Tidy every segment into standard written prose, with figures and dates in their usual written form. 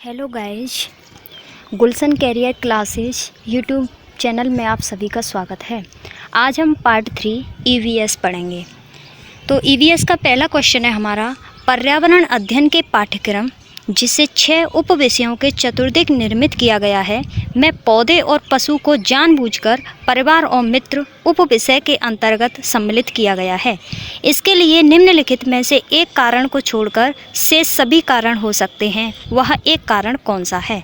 Hello guys, गुलशन career classes YouTube channel में आप सभी का स्वागत है। आज हम पार्ट 3 ईवीएस पढ़ेंगे। तो ईवीएस का पहला क्वेश्चन है हमारा, पर्यावरण अध्ययन के पाठ्यक्रम जिसे 6 उप विषयों के चतुर्दिक निर्मित किया गया है, में पौधे और पशु को जानबूझकर परिवार और मित्र उप विषय के अंतर्गत सम्मिलित किया गया है। इसके लिए निम्नलिखित में से एक कारण को छोड़कर शेष सभी कारण हो सकते हैं। वह एक कारण कौन सा है?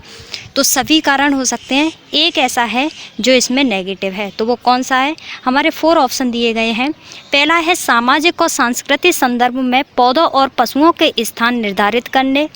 तो सभी कारण हो सकते हैं, एक ऐसा है जो इसमें नेगेटिव है। तो वो कौन सा है? हमारे 4 ऑप्शन दिए गए हैं। पहला है सामाजिक और सांस्कृतिक संदर्भ में पौधों और पशुओं के स्थान निर्धारित करने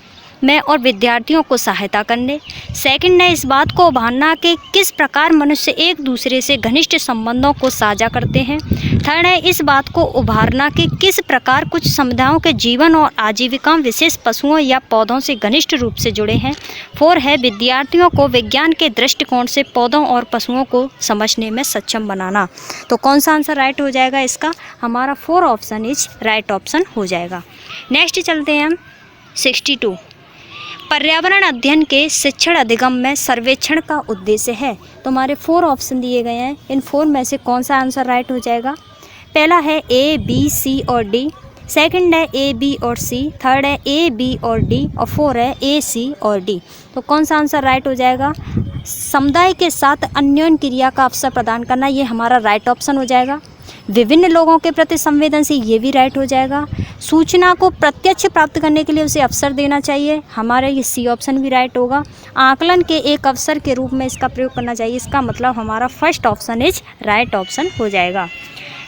में और विद्यार्थियों को सहायता करने। सेकंड है इस बात को उभारना कि किस प्रकार मनुष्य एक दूसरे से घनिष्ठ संबंधों को साझा करते हैं। थर्ड है इस बात को उभारना कि किस प्रकार कुछ समुदायों के जीवन और आजीविका विशेष पशुओं या पौधों से घनिष्ठ रूप से जुड़े हैं। फोर है विद्यार्थियों को विज्ञान के दृष्टिकोण से पौधों और पशुओं को समझने में सक्षम बनाना। तो कौन सा आंसर राइट हो जाएगा इसका? हमारा 4 ऑप्शन इज राइट ऑप्शन हो जाएगा। नेक्स्ट चलते हैं हम 62। पर्यावरण अध्ययन के शिक्षण अधिगम में सर्वेक्षण का उद्देश्य है। तो हमारे 4 ऑप्शन दिए गए हैं, इन 4 में से कौन सा आंसर राइट हो जाएगा? पहला है ए, बी, सी और डी। सेकंड है ए, बी और सी। थर्ड है ए, बी और डी। और 4 है ए, सी और डी। तो कौन सा आंसर राइट हो जाएगा? समुदाय के साथ अन्योन्य क्रिया का अवसर प्रदान करना, ये हमारा राइट ऑप्शन हो जाएगा। विभिन्न लोगों के प्रति संवेदनशील, ये भी राइट हो जाएगा। सूचना को प्रत्यक्ष प्राप्त करने के लिए उसे अवसर देना चाहिए, हमारा ये सी ऑप्शन भी राइट होगा। आकलन के एक अवसर के रूप में इसका प्रयोग करना चाहिए, इसका मतलब हमारा first option is right option हो जाएगा।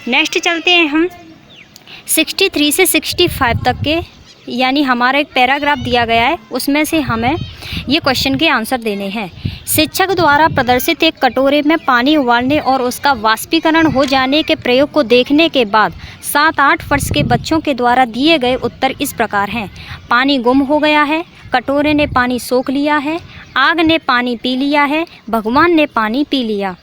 नेक्स्ट चलते हैं हम 63 से 65 तक के, यानी हमारा एक पैराग्राफ दिया गया है, उसमें से हमें ये क्वेश्चन के आंसर देने हैं। शिक्षक द्वारा प्रदर्शित एक कटोरे में पानी उबालने और उसका वाष्पीकरण हो जाने के प्रयोग को देखने के बाद 7-8 वर्ष के बच्चों के द्वारा दिए गए उत्तर इस प्रकार हैं। पानी गुम हो गया है, कटोरे ने पानी सोख लिया है, आग ने पानी पी लिया है, भगवान ने पानी पी लिया।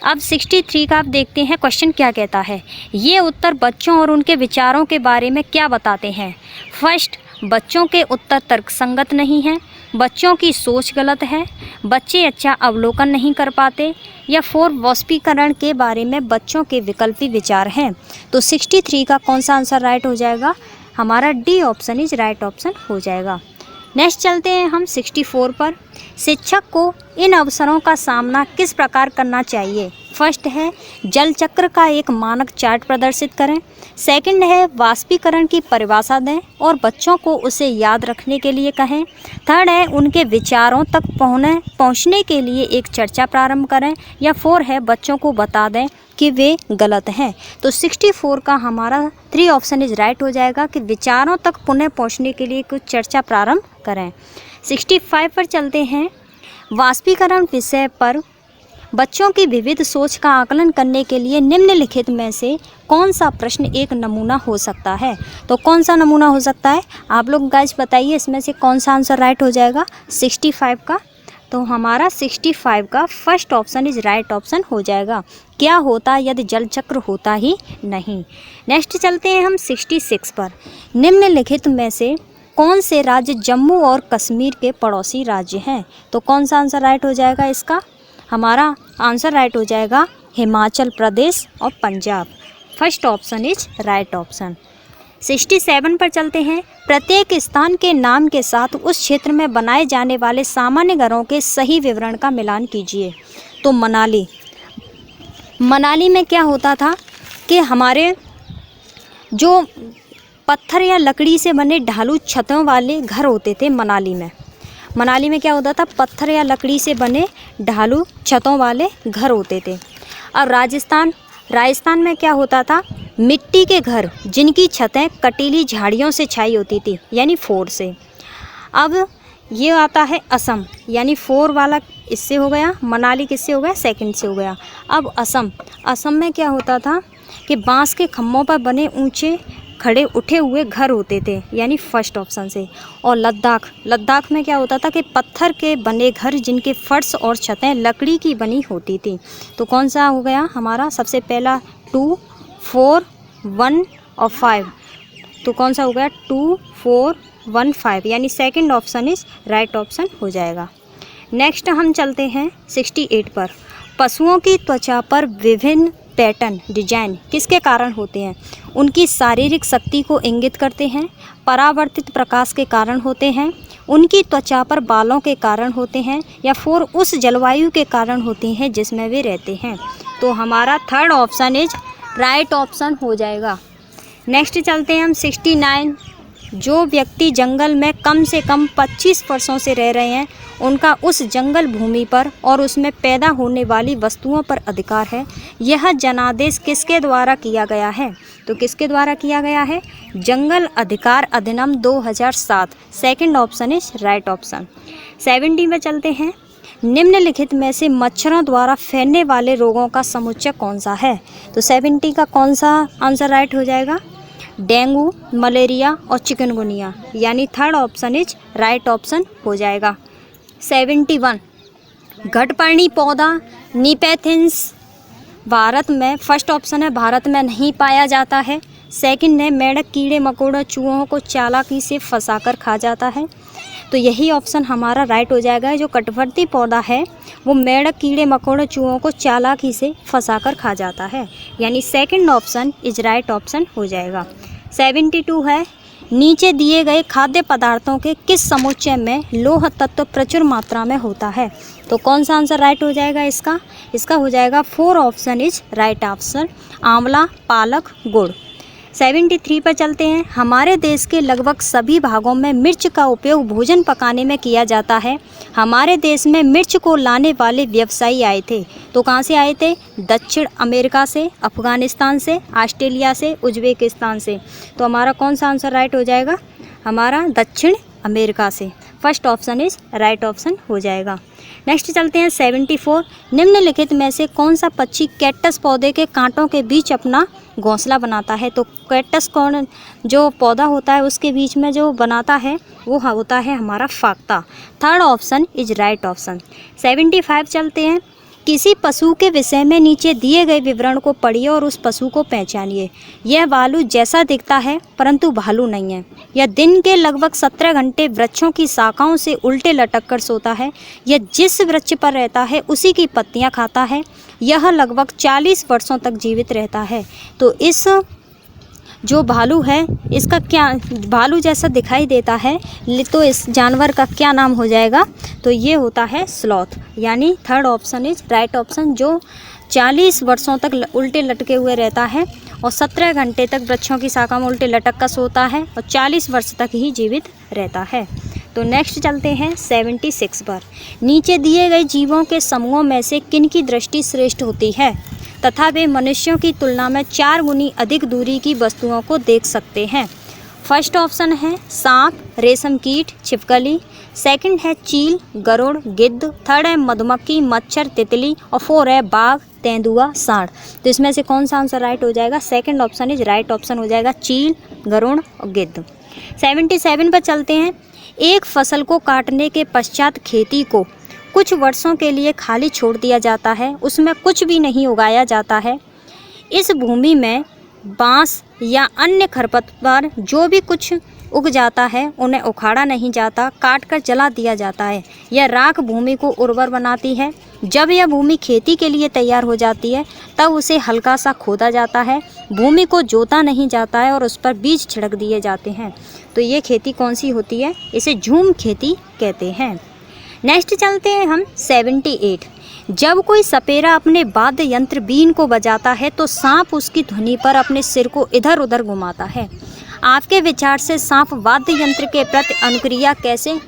अब 63 का आप देखते हैं क्वेश्चन क्या कहता है। ये उत्तर बच्चों और उनके विचारों के बारे में क्या बताते हैं? फर्स्ट, बच्चों के उत्तर तर्कसंगत नहीं हैं, बच्चों की सोच गलत है, बच्चे अच्छा अवलोकन नहीं कर पाते, या 4 वाष्पीकरण के बारे में बच्चों के विकल्पी विचार हैं। तो 63 का कौन सा आंसर राइट हो जाएगा? हमारा D option is right option हो जाएगा। नेक्स्ट चलते हैं हम 64 पर। शिक्षक को इन अवसरों का सामना किस प्रकार करना चाहिए? फर्स्ट है जल चक्र का एक मानक चार्ट प्रदर्शित करें। सेकंड है वाष्पीकरण की परिभाषा दें और बच्चों को उसे याद रखने के लिए कहें। थर्ड है उनके विचारों तक पहुंचने के लिए एक चर्चा प्रारंभ करें। या 4 है बच्चों को बता दें कि वे गलत हैं। तो 64 का हमारा 3 ऑप्शन इज राइट हो जाएगा कि विचारों तक पुनः पहुंचने के लिए कुछ चर्चा प्रारंभ करें। 65 पर चलते हैं। वाष्पीकरण विषय पर बच्चों की विविध सोच का आकलन करने के लिए निम्नलिखित में से कौन सा प्रश्न एक नमूना हो सकता है? तो कौन सा नमूना हो सकता है? आप लोग गाइस बताइए, इसमें से कौन सा आंसर राइट हो जाएगा 65 का? तो हमारा 65 का first option is right option हो जाएगा। क्या होता यदि जल चक्र होता ही नहीं? नेक्स्ट चलते हैं हम 66 पर। निम्नलिखित में से कौन से राज्य जम्मू और कश्मीर के पड़ोसी राज्य हैं? तो कौन सा आंसर राइट हो जाएगा इसका? हमारा आंसर राइट हो जाएगा हिमाचल प्रदेश और Punjab. First option is right option. 67 पर चलते हैं। प्रत्येक स्थान के नाम के साथ उस क्षेत्र में बनाए जाने वाले सामान्य घरों के सही विवरण का मिलान कीजिए। तो मनाली में क्या होता था कि हमारे जो पत्थर या लकड़ी से बने ढालू छतों वाले घर होते थे मनाली में क्या होता था? पत्थर या लकड़ी से बने ढालू छतों वाले घर होते थे। अब राजस्थान में क्या होता था? मिट्टी के घर जिनकी छतें कटीली झाड़ियों से छाई होती थी, यानी 4 से। अब ये आता है असम, यानी 4 वाला इससे हो गया। मनाली किससे हो गया? सेकंड से हो गया। अब असम में क्या होता था कि बांस के खम्भों पर बने ऊंचे खड़े उठे हुए घर होते थे, यानी फर्स्ट ऑप्शन से। और लद्दाख में क्या होता था कि पत्थर के बने घर जिनके फर्श और छतें लकड़ी की बनी होती थी। तो कौन सा हो गया हमारा? सबसे पहला 2, 4, 1 और 5। तो कौन सा हो गया 2 4 1 5, यानी second option is right option हो जाएगा। नेक्स्ट हम चलते हैं 68 पर। पशुओं की त्वचा पर विभिन्न पैटर्न डिजाइन किसके कारण होते हैं? उनकी शारीरिक शक्ति को इंगित करते हैं, परावर्तित प्रकाश के कारण होते हैं, उनकी त्वचा पर बालों के कारण होते हैं, या फिर उस जलवायु के कारण होती हैं जिसमें वे रहते हैं। तो हमारा third option is right option हो जाएगा। नेक्स्ट चलते हैं हम 69। जो व्यक्ति जंगल में कम से कम 25 वर्षों से रह रहे हैं, उनका उस जंगल भूमि पर और उसमें पैदा होने वाली वस्तुओं पर अधिकार है। यह जनादेश किसके द्वारा किया गया है? तो किसके द्वारा किया गया है? जंगल अधिकार अधिनियम 2007। Second option is right option. 70 में चलते हैं। निम्नलिखित में से मच्छरों द्वारा फैलने वाले रोगों का समुच्चय कौन सा है? तो 70 का कौन सा आंसर राइट हो जाएगा? डेंगू, मलेरिया और चिकनगुनिया, यानी third option is right option हो जाएगा। 71 घटपर्णी पौधा नीपेथिन्स भारत में, फर्स्ट ऑप्शन है भारत में नहीं पाया जाता है। सेकंड है मेंढक कीड़े मकोड़ों चूहों को चालाकी से फंसाकर खा जाता है। तो यही ऑप्शन हमारा राइट हो जाएगा। जो कटवर्ती पौधा है वो मेंढक कीड़े मकोड़ों चूहों को चालाकी से फंसाकर खा जाता है, यानी second option is right option हो जाएगा। 72 है। नीचे दिए गए खाद्य पदार्थों के किस समुच्चय में लौह तत्व प्रचुर मात्रा में होता है? तो कौन सा आंसर राइट हो जाएगा इसका? इसका हो जाएगा 4 ऑप्शन इज राइट आंसर, आंवला, पालक, गुड़। 73 पर चलते हैं। हमारे देश के लगभग सभी भागों में मिर्च का उपयोग भोजन पकाने में किया जाता है। हमारे देश में मिर्च को लाने वाले व्यवसायी आए थे, तो कहाँ से आए थे? दक्षिण अमेरिका से, अफगानिस्तान से, ऑस्ट्रेलिया से, उज्बेकिस्तान से। तो हमारा कौन सा आंसर राइट हो जाएगा? हमारा दक्षिण अमेरिका से। First option is right option हो जाएगा। नेक्स्ट चलते हैं 74। निम्नलिखित में से कौन सा पक्षी कैक्टस पौधे के कांटों के बीच अपना घोंसला बनाता है? तो कैक्टस कौन जो पौधा होता है उसके बीच में जो बनाता है वो होता है हमारा फाख्ता। Third option is right option. 75 चलते हैं। किसी पशु के विषय में नीचे दिए गए विवरण को पढ़िए और उस पशु को पहचानिए। यह भालू जैसा दिखता है परंतु भालू नहीं है। यह दिन के लगभग 17 घंटे वृक्षों की शाखाओं से उल्टे लटक कर सोता है। यह जिस वृक्ष पर रहता है उसी की पत्तियां खाता है। यह लगभग 40 वर्षों तक जीवित रहता है। तो इस जो भालू है इसका क्या, भालू जैसा दिखाई देता है, तो इस जानवर का क्या नाम हो जाएगा? तो ये होता है स्लॉथ, यानी third option is right option. जो 40 वर्षों तक उल्टे लटके हुए रहता है और 17 घंटे तक वृक्षों की शाखा में उल्टे लटक कर सोता है और 40 वर्ष तक ही जीवित रहता है। तो नेक्स्ट चलते हैं 76 पर। नीचे दिए गए जीवों के समूहों में से किन की दृष्टि श्रेष्ठ होती है तथा वे मनुष्यों की तुलना में 4 गुनी अधिक दूरी की वस्तुओं को देख सकते हैं? फर्स्ट ऑप्शन है सांप, रेशम कीट, छिपकली। सेकंड है चील, गरुड़, गिद्ध। थर्ड है मधुमक्खी, मच्छर, तितली। और 4 है बाघ, तेंदुआ, सांड। तो इसमें से कौन सा आंसर राइट हो जाएगा? Second option is right option हो जाएगा, चील, गरुड़ और गिद्ध। 77 पर चलते हैं। एक फसल को काटने के पश्चात खेती को कुछ वर्षों के लिए खाली छोड़ दिया जाता है, उसमें कुछ भी नहीं उगाया जाता है। इस भूमि में बांस या अन्य खरपतवार जो भी कुछ उग जाता है उन्हें उखाड़ा नहीं जाता, काटकर जला दिया जाता है। यह राख भूमि को उर्वर बनाती है। जब यह भूमि खेती के लिए तैयार हो जाती है तब उसे हल्का सा खोदा जाता है। भूमि को जोता नहीं जाता है और उस पर बीज छिड़क दिए जाते हैं। तो ये खेती कौन सी होती है? इसे झूम खेती कहते हैं। नेक्स्ट चलते हैं हम 78। जब कोई सपेरा अपने वाद्य यंत्र बीन को बजाता है तो सांप उसकी ध्वनि पर अपने सिर को इधर उधर घुमाता है। आपके विचार से सांप वाद्य यंत्र के प्रति अनुक्रिया कैसे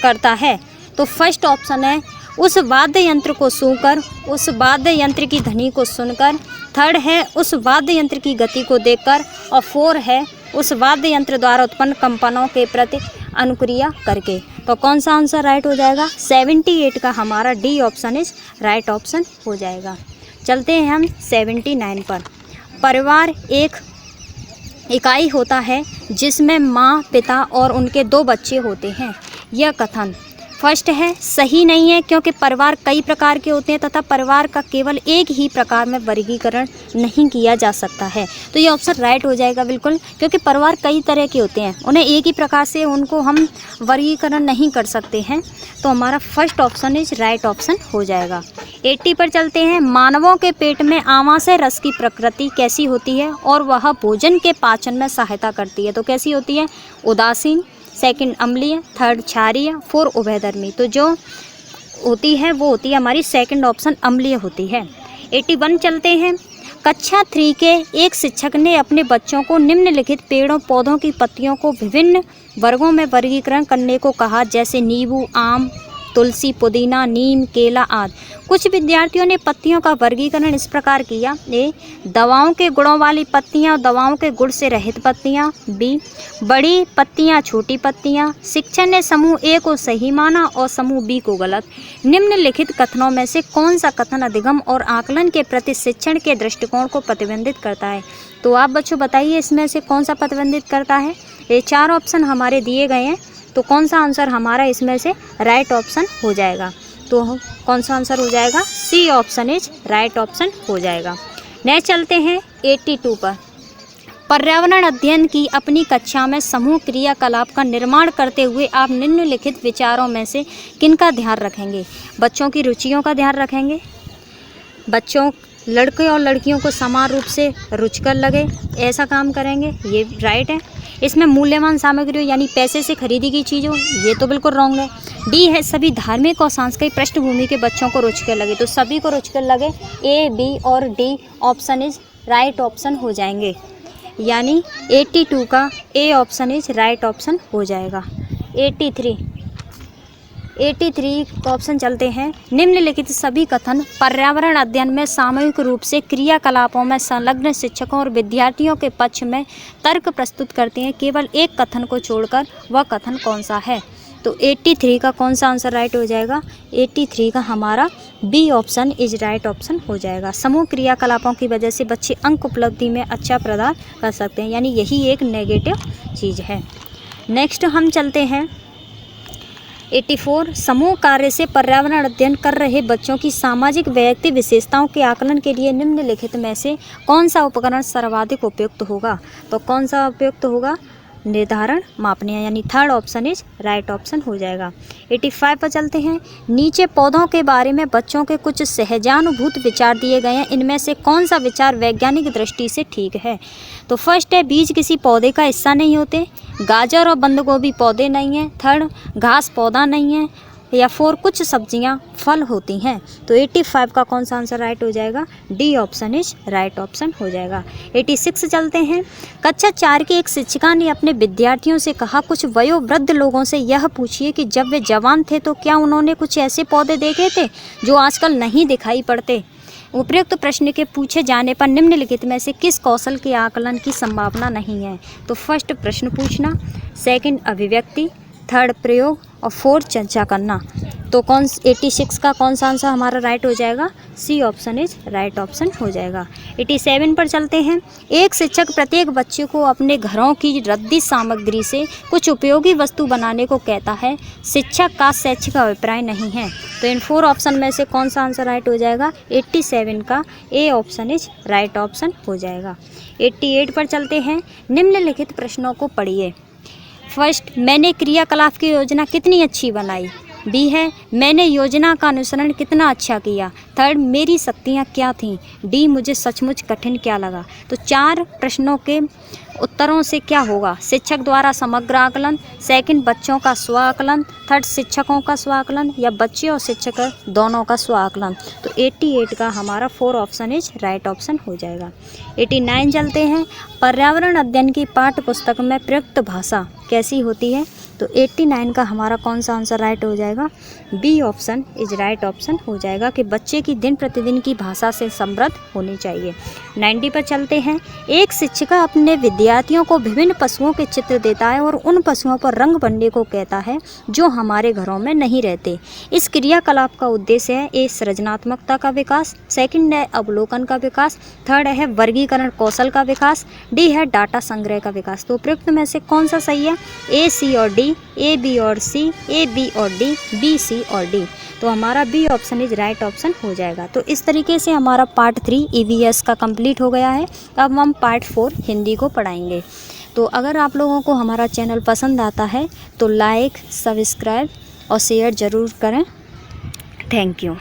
करता है? तो फर्स्ट ऑप्शन है उस वाद्य यंत्र को सूंघकर, उस वाद्य यंत्र की ध्वनि को सुनकर। थर्ड है उस वाद्य यंत्र की गति को देखकर। और 4 है उस वाद्य यंत्र द्वारा उत्पन्न कंपनों के प्रति अनुक्रिया करके। तो कौन सा आंसर राइट हो जाएगा? 78 का हमारा D option is right option हो जाएगा। चलते हैं हम 79 पर। परिवार एक इकाई होता है जिसमें माँ, पिता और उनके 2 बच्चे होते हैं। यह कथन फर्स्ट है सही नहीं है, क्योंकि परिवार कई प्रकार के होते हैं तथा परिवार का केवल एक ही प्रकार में वर्गीकरण नहीं किया जा सकता है। तो ये ऑप्शन राइट हो जाएगा बिल्कुल, क्योंकि परिवार कई तरह के होते हैं, उन्हें एक ही प्रकार से उनको हम वर्गीकरण नहीं कर सकते हैं। तो हमारा first option is right option हो जाएगा। 80 पर चलते हैं। मानवों के पेट में आमाशय रस की प्रकृति कैसी होती है और वह भोजन के पाचन में सहायता करती है? तो कैसी होती है? उदासीन, सेकंड अम्लीय, थर्ड क्षारीय, फोर उभयधर्मी। तो जो होती है वो होती है हमारी सेकंड ऑप्शन अम्लीय होती है। 81 चलते हैं। कक्षा 3 के एक शिक्षक ने अपने बच्चों को निम्नलिखित पेड़ों पौधों की पत्तियों को विभिन्न वर्गों में वर्गीकरण करने को कहा, जैसे नींबू, आम, तुलसी, पुदीना, नीम, केला आदि। कुछ विद्यार्थियों ने पत्तियों का वर्गीकरण इस प्रकार किया: ए, दवाओं के गुणों वाली पत्तियां और दवाओं के गुण से रहित पत्तियां, बी, बड़ी पत्तियां, छोटी पत्तियां। शिक्षक ने समूह ए को सही माना और समूह बी को गलत। निम्नलिखित कथनों में से कौन सा कथन अधिगम और आकलन के प्रति शिक्षण के दृष्टिकोण को प्रतिबिंबित करता है? तो आप बच्चों बताइए इसमें से कौन सा प्रतिबिंबित करता है? ये 4 ऑप्शन हमारे दिए गए हैं, तो कौन सा आंसर हमारा इसमें से राइट ऑप्शन हो जाएगा? तो कौन सा आंसर हो जाएगा? C option is right option हो जाएगा। नेक्स्ट चलते हैं 82 पर। पर्यावरण अध्ययन की अपनी कक्षा में समूह क्रियाकलाप का निर्माण करते हुए आप निम्नलिखित विचारों में से किनका ध्यान रखेंगे? बच्चों की रुचियों का ध्यान रखेंगे, बच्चों लड़के और लड़कियों को समान रूप से रुचिकर लगे ऐसा काम करेंगे, ये राइट है। इसमें मूल्यवान सामग्री यानी पैसे से खरीदी गई चीज़ हो, ये तो बिल्कुल रॉन्ग है। डी है सभी धार्मिक और सांस्कृतिक पृष्ठभूमि के बच्चों को रुचिकर लगे, तो सभी को रुचिकर लगे। ए, बी और D option is right option हो जाएंगे, यानी 82 का A option is right option हो जाएगा। 83 का ऑप्शन चलते हैं। निम्नलिखित सभी कथन पर्यावरण अध्ययन में सामूहिक रूप से क्रियाकलापों में संलग्न शिक्षकों और विद्यार्थियों के पक्ष में तर्क प्रस्तुत करते हैं, केवल एक कथन को छोड़कर। वह कथन कौन सा है? तो 83 का कौन सा आंसर राइट हो जाएगा? 83 का हमारा B option is right option हो जाएगा। समूह क्रियाकलापों की वजह से बच्चे अंक उपलब्धि में अच्छा प्रदान कर सकते हैं, यानी यही एक नेगेटिव चीज़ है। नेक्स्ट हम चलते हैं 84। समूह कार्य से पर्यावरण अध्ययन कर रहे बच्चों की सामाजिक व्यक्ति विशेषताओं के आकलन के लिए निम्नलिखित में से कौन सा उपकरण सर्वाधिक उपयुक्त होगा? तो कौन सा उपयुक्त होगा? निर्धारण मापनियाँ, यानी third option is right option हो जाएगा। 85 पर चलते हैं। नीचे पौधों के बारे में बच्चों के कुछ सहजानुभूत विचार दिए गए हैं, इनमें से कौन सा विचार वैज्ञानिक दृष्टि से ठीक है? तो फर्स्ट है बीज किसी पौधे का हिस्सा नहीं होते, गाजर और बंद गोभी पौधे नहीं हैं, थर्ड घास पौधा नहीं है, या फोर कुछ सब्जियां फल होती हैं। तो 85 का कौन सा आंसर राइट हो जाएगा? D option is right option हो जाएगा। 86 चलते हैं। कक्षा 4 की एक शिक्षिका ने अपने विद्यार्थियों से कहा, कुछ वयोवृद्ध लोगों से यह पूछिए कि जब वे जवान थे तो क्या उन्होंने कुछ ऐसे पौधे देखे थे जो आजकल नहीं दिखाई पड़ते? उपयुक्त प्रश्न के पूछे जाने पर निम्नलिखित में से किस कौशल के आकलन की संभावना नहीं है? तो फर्स्ट प्रश्न पूछना, सेकंड अभिव्यक्ति, थर्ड प्रयोग और फोर्थ चर्चा करना। तो 86 का कौन सा आंसर हमारा राइट हो जाएगा? C option is right option हो जाएगा। 87 पर चलते हैं। एक शिक्षक प्रत्येक बच्चे को अपने घरों की रद्दी सामग्री से कुछ उपयोगी वस्तु बनाने को कहता है, शिक्षक का शैक्षिक अभिप्राय नहीं है। तो इन 4 ऑप्शन में से कौन सा आंसर राइट हो जाएगा? 87 का A option is right option हो जाएगा। 88 पर चलते हैं। निम्नलिखित प्रश्नों को पढ़िए। फर्स्ट, मैंने क्रियाकलाप की योजना कितनी अच्छी बनाई। बी है, मैंने योजना का अनुसरण कितना अच्छा किया। थर्ड, मेरी शक्तियाँ क्या थीं। डी, मुझे सचमुच कठिन क्या लगा। तो 4 प्रश्नों के उत्तरों से क्या होगा? शिक्षक द्वारा समग्र आकलन, सेकंड बच्चों का स्व आकलन, थर्ड शिक्षकों का स्व आकलन, या बच्चे और शिक्षक दोनों का स्व आकलन। तो 88 का हमारा 4 ऑप्शन इज राइट ऑप्शन हो जाएगा। 89 चलते हैं। पर्यावरण अध्ययन की पाठ्य पुस्तक में प्रयुक्त भाषा कैसी होती है? तो 89 का हमारा कौन सा आंसर राइट हो जाएगा? B option is right option हो जाएगा कि बच्चे की दिन प्रतिदिन की भाषा से समृद्ध होनी चाहिए। 90 पर चलते हैं। एक शिक्षिका अपने विद्यार्थियों को विभिन्न पशुओं के चित्र देता है और उन पशुओं पर रंग भरने को कहता है जो हमारे घरों में नहीं रहते। इस क्रियाकलाप का उद्देश्य है ए सृजनात्मकता का विकास, सेकंड है अवलोकन का विकास, थर्ड है वर्गीकरण कौशल का विकास, डी है डाटा संग्रह का विकास। तो उपयुक्त में से कौन सा सही है? ए, सी और डी, ए, बी और सी, ए, बी और डी, बी, सी और डी। तो हमारा B option is right option हो जाएगा। तो इस तरीके से हमारा पार्ट 3 EVS का कंप्लीट हो गया है। अब हम पार्ट 4 हिंदी को पढ़ाएंगे। तो अगर आप लोगों को हमारा चैनल पसंद आता है तो लाइक, सब्सक्राइब और शेयर ज़रूर करें। Thank you.